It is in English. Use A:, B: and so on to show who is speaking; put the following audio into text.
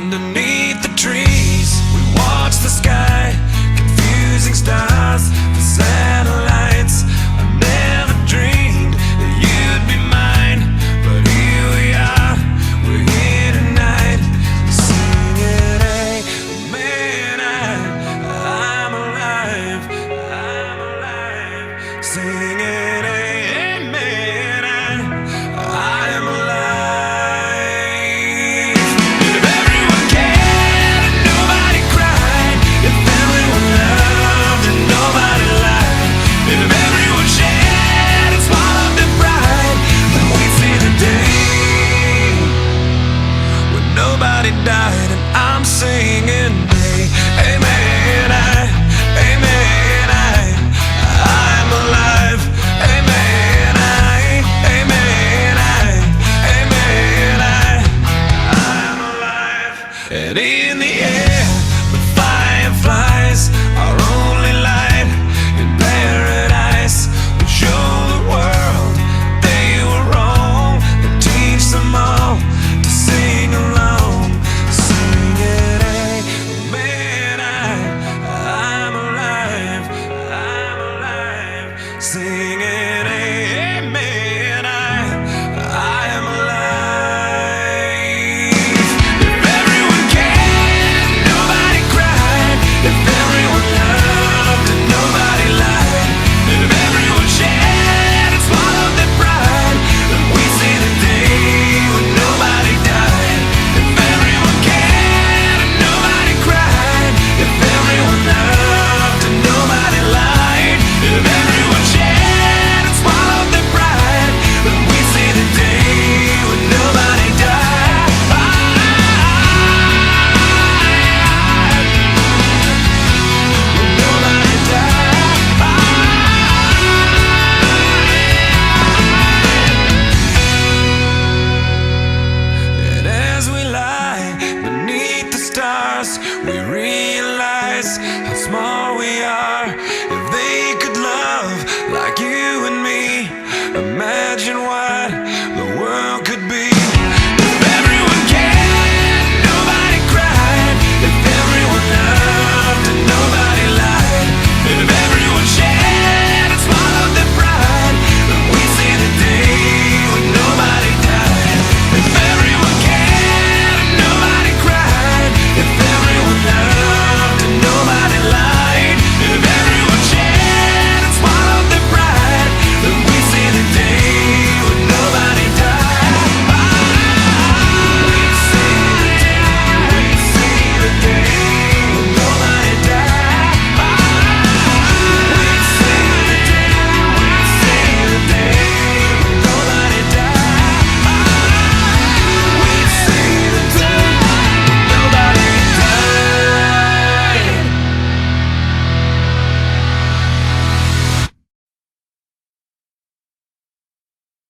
A: Underneath the trees, we watch the sky, confusing stars for satellites. I never dreamed that you'd be mine, but here we are, we're here tonight, singing, amen, I'm alive, singing, amen, I am alive. Died and I'm singing, amen, amen, I'm alive, amen, amen, amen, I'm alive. And in the air, the fireflies, our only light in paradise, we show the world they were wrong and teach them all to sing along. Singing, amen, I am alive. If everyone cared, nobody cried. If everyone loved and nobody lied. If everyone shared and swallowed their pride, then we see the day when nobody died. If everyone cared and nobody cried. If everyone loved and nobody lied. If everyone shared and swallowed their pride, then we see the day when nobody died. When nobody died. And as we lie beneath the stars, we realize